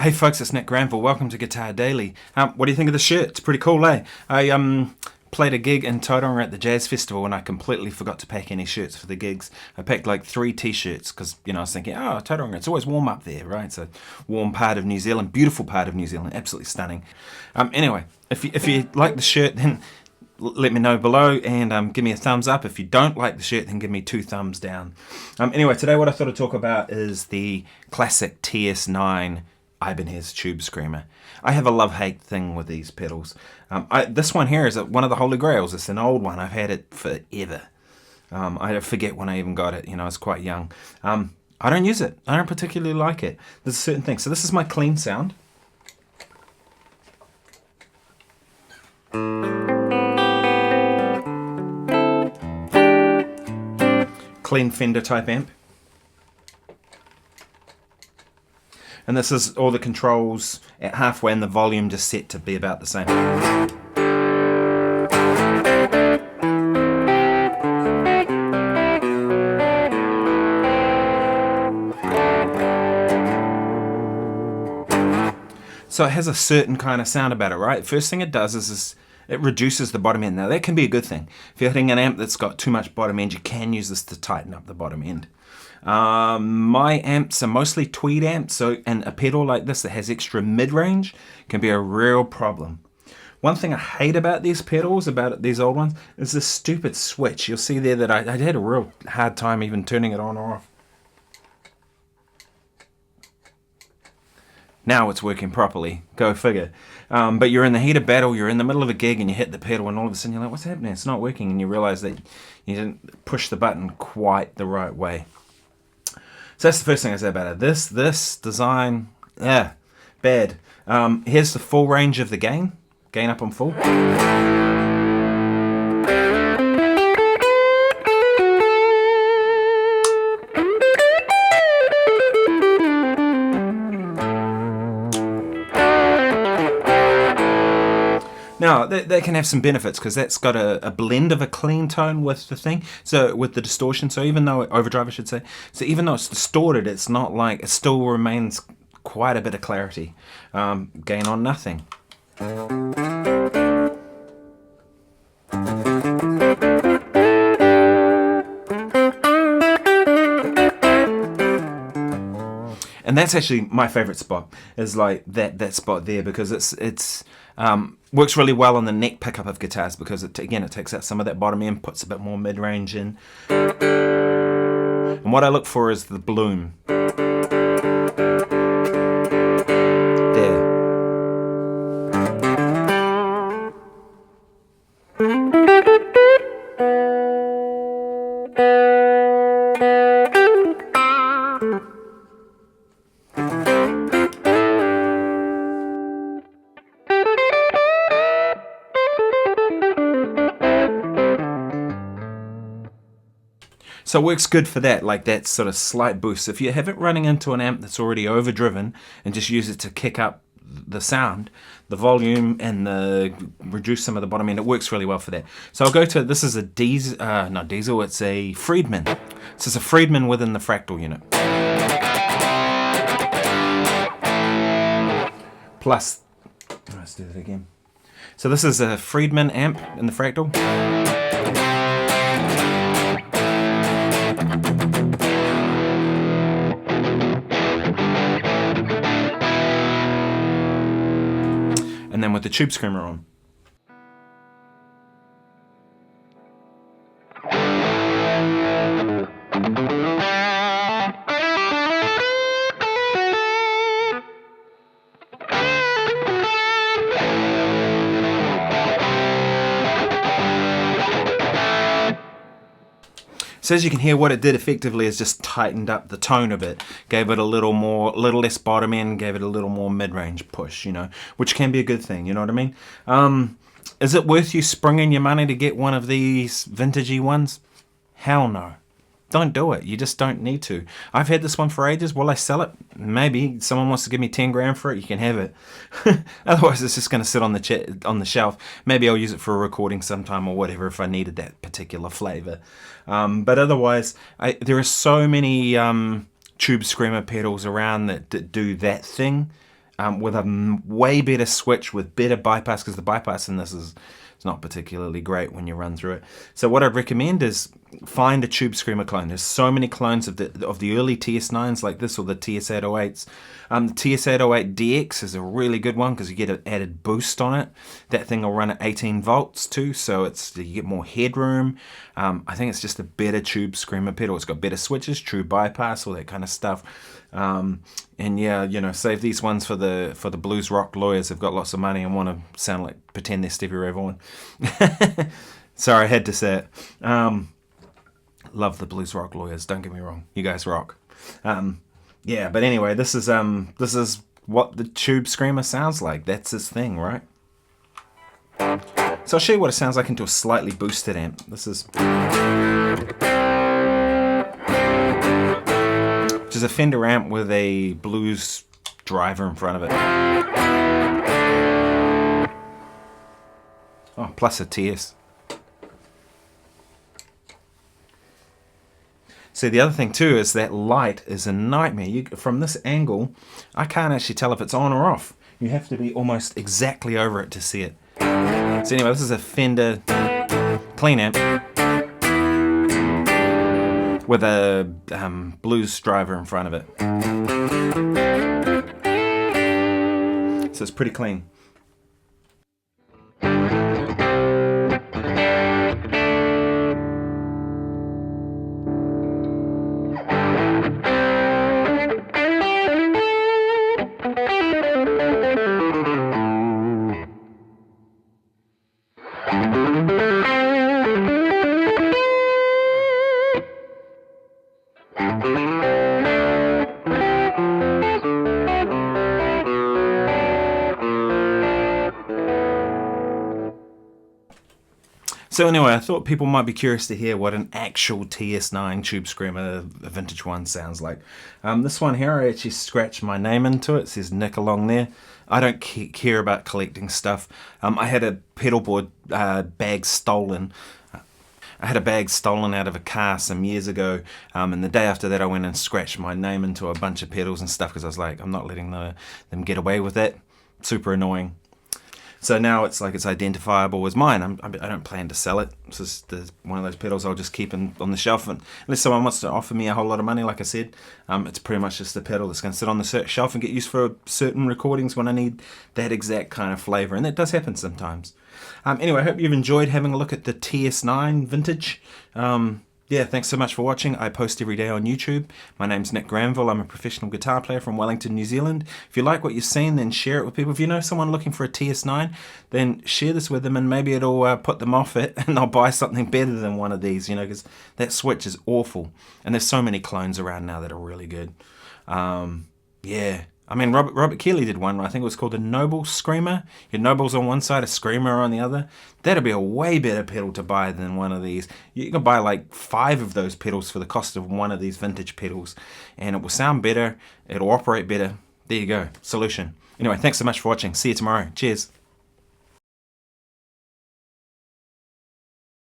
Hey folks, it's Nick Granville. Welcome to Guitar Daily. What do you think of the shirt? It's pretty cool, eh? I played a gig in Tauranga at the Jazz Festival and I completely forgot to pack any shirts for the gigs. I packed like 3 t-shirts because, I was thinking, oh, Tauranga, it's always warm up there, right? It's a warm part of New Zealand, beautiful part of New Zealand, absolutely stunning. Anyway, if you like the shirt, then let me know below and give me a thumbs up. If you don't like the shirt, then give me 2 thumbs down. Anyway, today what I thought I'd talk about is the classic TS9 Ibanez Tubescreamer. I have a love-hate thing with these pedals. This one here is one of the holy grails. It's an old one. I've had it forever. I forget when I even got it. I was quite young. I don't use it. I don't particularly like it. There's a certain thing. So this is my clean sound. Clean Fender type amp. And this is all the controls at halfway and the volume just set to be about the same. So it has a certain kind of sound about it, right? First thing it does is it reduces the bottom end. Now that can be a good thing. If you're hitting an amp that's got too much bottom end, you can use this to tighten up the bottom end. My amps are mostly tweed amps, and a pedal like this that has extra mid-range can be a real problem. One thing I hate about these pedals, about these old ones, is this stupid switch. You'll see there that I had a real hard time even turning it on or off. Now it's working properly, go figure. But you're in the heat of battle, you're in the middle of a gig and you hit the pedal and all of a sudden you're like, what's happening? It's not working, and you realize that you didn't push the button quite the right way. So that's the first thing I say about it. This design, bad. Here's the full range of the gain up on full. Now, that can have some benefits because that's got a blend of a clean tone with the thing, so with the distortion. So even though, overdrive I should say, so even though it's distorted, it's not like, it still remains quite a bit of clarity. Gain on nothing. And that's actually my favorite spot, is like that spot there, because it's works really well on the neck pickup of guitars, because it takes out some of that bottom end, puts a bit more mid-range in. And what I look for is the bloom. There. So it works good for that, like that sort of slight boost. If you have it running into an amp that's already overdriven and just use it to kick up the sound, the volume, and reduce some of the bottom end, it works really well for that. So I'll go to, this is a diesel, not diesel, it's a Friedman. This is a Friedman within the Fractal unit. Plus, let's do that again. So this is a Friedman amp in the Fractal. And then with the Tubescreamer on. So as you can hear, what it did effectively is just tightened up the tone a bit, gave it a little less bottom end, gave it a little more mid-range push, which can be a good thing, you know what I mean? Is it worth you springing your money to get one of these vintagey ones? Hell no. Don't do it. You just don't need to. I've had this one for ages. Will I sell it? Maybe. Someone wants to give me 10 grand for it, you can have it. Otherwise, it's just going to sit on the shelf. Maybe I'll use it for a recording sometime or whatever if I needed that particular flavor. But otherwise, there are so many Tubescreamer pedals around that do that thing. with a way better switch with better bypass, because the bypass in this is it's not particularly great when you run through it. So what I'd recommend is find a Tubescreamer clone. There's so many clones of the early TS9s like this, or the TS808s. The TS808DX is a really good one because you get an added boost on it. That thing will run at 18 volts too, so you get more headroom. I think it's just a better Tubescreamer pedal. It's got better switches, true bypass, all that kind of stuff. And yeah, save these ones for the blues rock lawyers who've got lots of money and want to sound like, pretend they're Stevie Ray Vaughn. Sorry, I had to say it. Love the blues rock lawyers, don't get me wrong. You guys rock. Yeah, but anyway, this is what the Tubescreamer sounds like. That's his thing, right? So I'll show you what it sounds like into a slightly boosted amp. This is... which is a Fender amp with a blues driver in front of it. Oh, plus a TS. See, the other thing too is that light is a nightmare. From this angle, I can't actually tell if it's on or off. You have to be almost exactly over it to see it. So anyway, this is a Fender clean amp with a blues driver in front of it. So it's pretty clean. So anyway, I thought people might be curious to hear what an actual TS9 Tubescreamer, a vintage one, sounds like. This one here, I actually scratched my name into it. It says Nick along there. I don't care about collecting stuff. I had a pedal board bag stolen. I had a bag stolen out of a car some years ago, and the day after that I went and scratched my name into a bunch of pedals and stuff because I was like, I'm not letting them get away with that. Super annoying. So now it's like it's identifiable as mine. I don't plan to sell it. It's just one of those pedals I'll just keep on the shelf. And unless someone wants to offer me a whole lot of money, like I said, it's pretty much just a pedal that's going to sit on the shelf and get used for certain recordings when I need that exact kind of flavor. And that does happen sometimes. Anyway, I hope you've enjoyed having a look at the TS9 vintage. Yeah, thanks so much for watching. I post every day on YouTube. My name's Nick Granville. I'm a professional guitar player from Wellington, New Zealand. If you like what you've seen, then share it with people. If you know someone looking for a TS9, then share this with them and maybe it'll put them off it and they'll buy something better than one of these, because that switch is awful. And there's so many clones around now that are really good. Yeah. I mean, Robert Keeley did one. I think it was called the Noble Screamer. Your Noble's on one side, a Screamer on the other. That'd be a way better pedal to buy than one of these. You can buy like 5 of those pedals for the cost of one of these vintage pedals. And it will sound better. It'll operate better. There you go. Solution. Anyway, thanks so much for watching. See you tomorrow. Cheers.